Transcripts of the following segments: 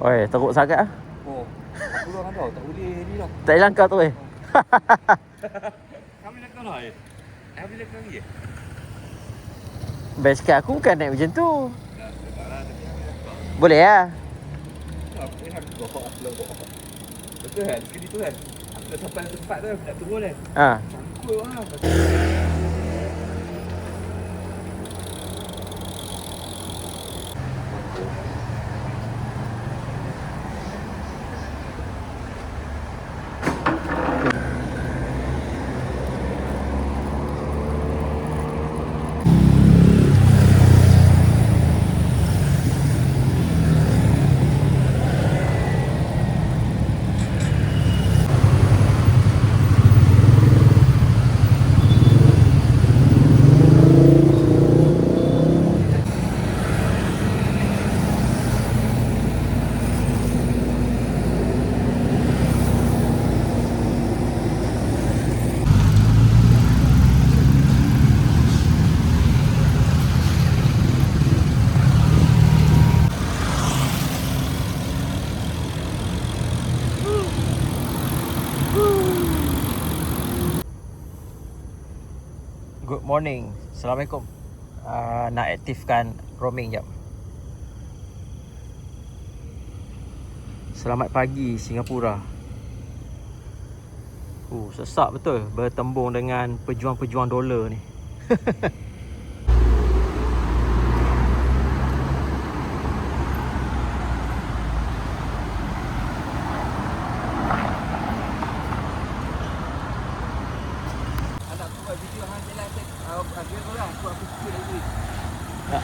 Oi, teruk sangat ah. Oh, aku orang tau, tak boleh ni lah. Tak hilang kau tu Kami nak kau lah Kami nak kau lagi Best kat aku bukan naik macam tu. Tak lah, tapi kami nak kau. Boleh lah. Apa yang aku bawa aku. Betul kan, sekali tu kan. Aku dah sampai tempat tu, nak turun kan. Ha. Sangkut lah. Good morning. Assalamualaikum. Nak aktifkan roaming jap. Selamat pagi Singapura. Sesak betul bertembung dengan pejuang-pejuang dolar ni. Anak aku buat video hang jalan dia kau lah, aku suka lagi. Ya.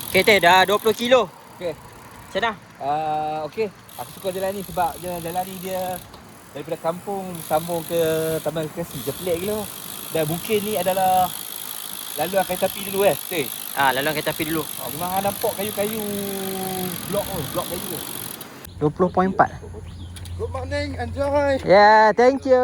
Kereta dah 20 kilo. Okey. Macam mana? Okey. Aku suka jalan ni sebab jalan ni dia daripada kampung sambung ke Taman Rekreasi. Dia pelik gila. Dan bukit ni adalah laluan kereta api dulu betul? Laluan kereta api dulu. Memang hang nampak kayu-kayu blok kayu. 20.4. Good morning, enjoy. Yeah, thank you.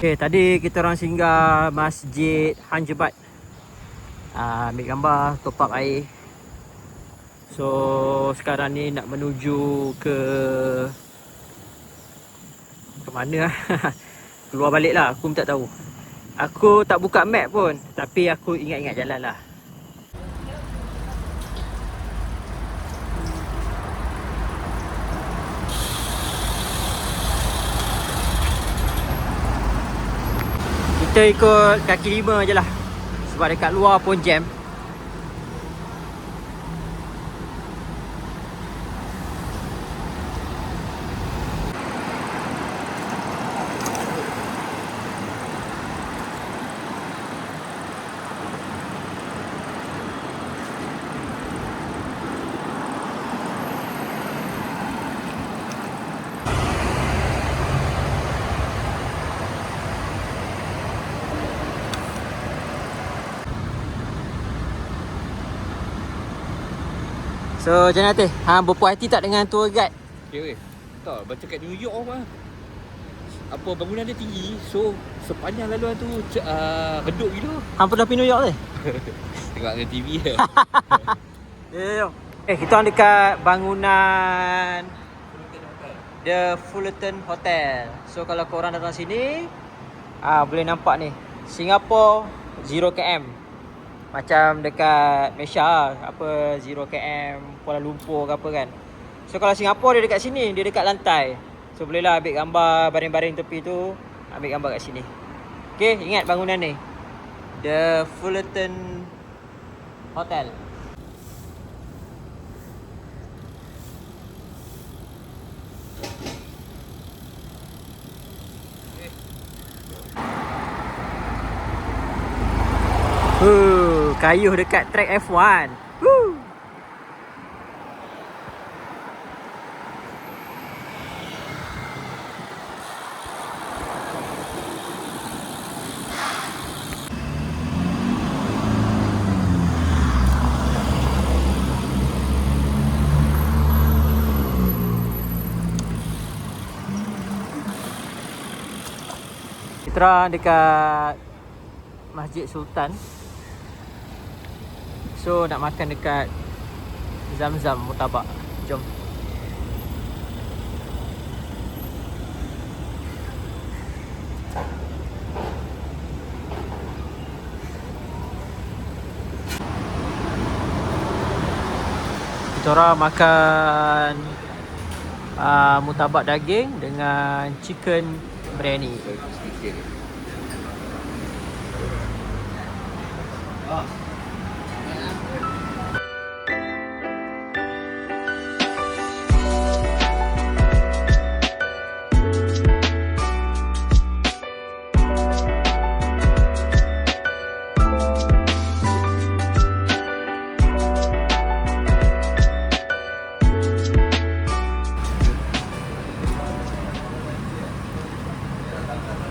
Okay, tadi kita orang singgah Masjid Han Jebat. Ambil gambar, top up air. So sekarang ni nak menuju ke mana? Keluar balik lah, aku pun tak tahu. Aku tak buka map pun, tapi aku ingat-ingat jalan lah. Kita ikut kaki lima je lah. Sebab dekat luar pun jam. So macam mana Teh? Hang berpuas hati tak dengan tour guide? Okay weh. Tak, baca kat New York mah. Apa bangunan dia tinggi. So sepanjang laluan tu redup gila. Hang pernah pergi New York Teh? Tengok dengan TV je. Jom. Kita orang dekat bangunan The Fullerton Hotel. So kalau korang datang sini boleh nampak ni Singapore 0km. Macam dekat Malaysia apa 0km Kuala Lumpur ke apa kan. So kalau Singapura dia dekat sini, dia dekat lantai. So bolehlah ambil gambar baring-baring tepi tu, ambil gambar kat sini. Okay, ingat bangunan ni. The Fullerton Hotel. Kayuh dekat track F1. Woo. Kita orang dekat Masjid Sultan. So nak makan dekat Zamzam Murtabak. Jom. Kita orang makan murtabak daging dengan chicken biryani.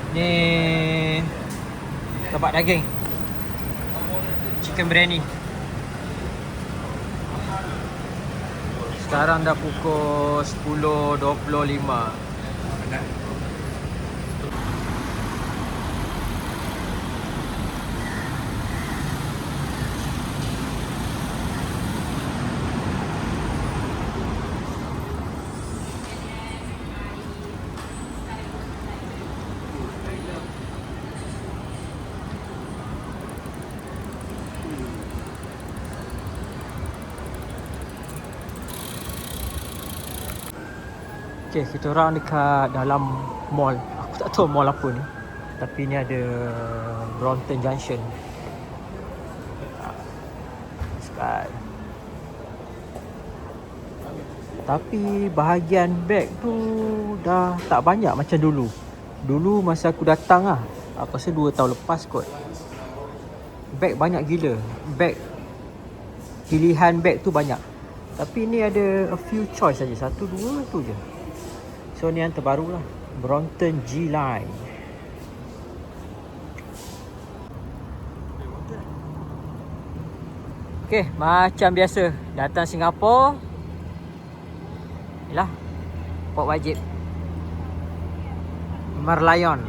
Ni murtabak daging, chicken biryani. Sekarang dah pukul 10.25. Okay, kita orang dekat dalam mall. Aku tak tahu mall apa ni, tapi ni ada Brompton Junction. Sky. Tapi bahagian beg tu dah tak banyak macam dulu. Dulu masa aku datang lah, aku rasa 2 tahun lepas kot, beg banyak gila. Beg, pilihan beg tu banyak. Tapi ni ada a few choice saja, 1, 2 tu je. So ni yang terbaru lah, Brompton G Line. Okay, macam biasa datang Singapura, yalah, port wajib Merlion.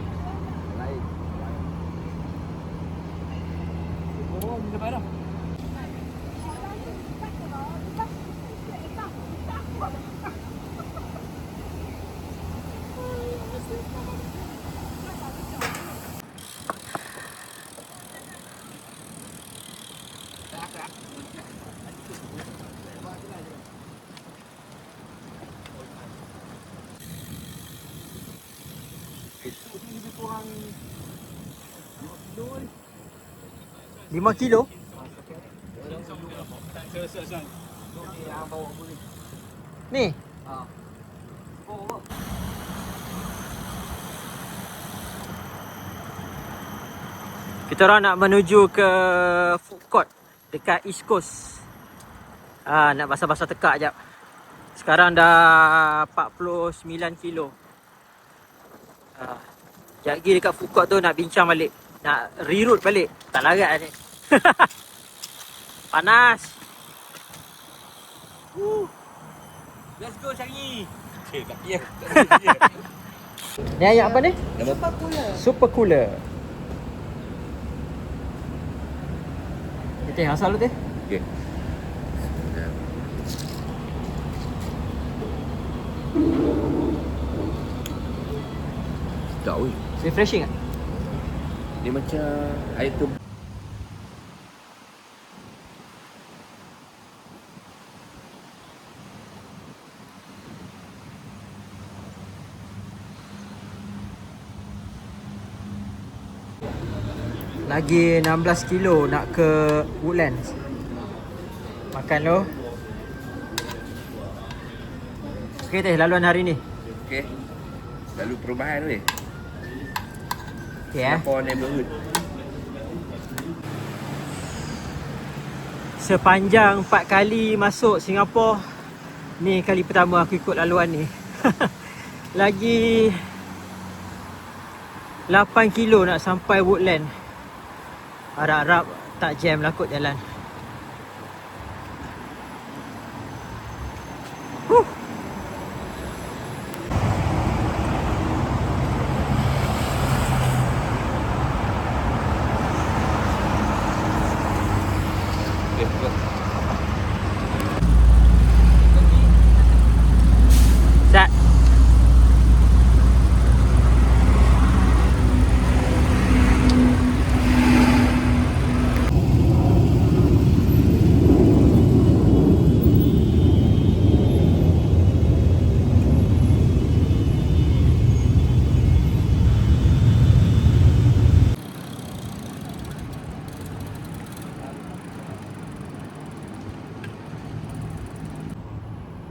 Lima kilo? Ni? Kita orang nak menuju ke food court dekat East Coast. Nak basah-basah tekak jap. Sekarang dah 49 kilo. Sekejap lagi dekat food court tu nak bincang balik, nak reroute balik. Tak larat ni. Panas. Let's go cari. Tak ya. Ni ayat apa ni? Super cooler. Super cooler. Teh asal lu teh? Okey. Tak oi. Refreshing tak? Dia macam air tu. Lagi 16 kilo nak ke Woodlands. Makan lo. Okey teh, laluan hari ni. Okey. Lalu perubahan weh. Okey Singapore neighborhood. Sepanjang 4 kali masuk Singapura, ni kali pertama aku ikut laluan ni. Lagi 8 kilo nak sampai Woodland. Harap-harap tak jam lah kot jalan. Okey, go. Start.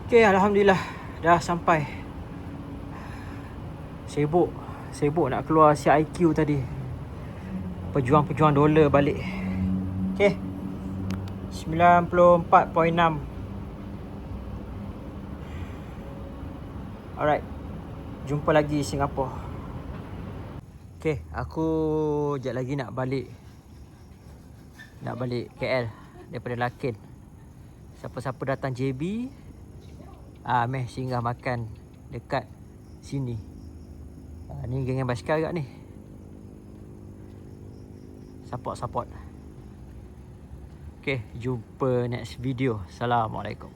Okay, Alhamdulillah dah sampai. Sibuk nak keluar CIQ tadi. Pejuang-pejuang dolar balik. Okay, 94.6. Alright, jumpa lagi Singapura. Okay, aku sekejap lagi nak balik KL daripada Lakin. Siapa-siapa datang JB, meh singgah makan dekat sini. Ni geng basikal kat ni. Support. Okay, jumpa next video. Assalamualaikum.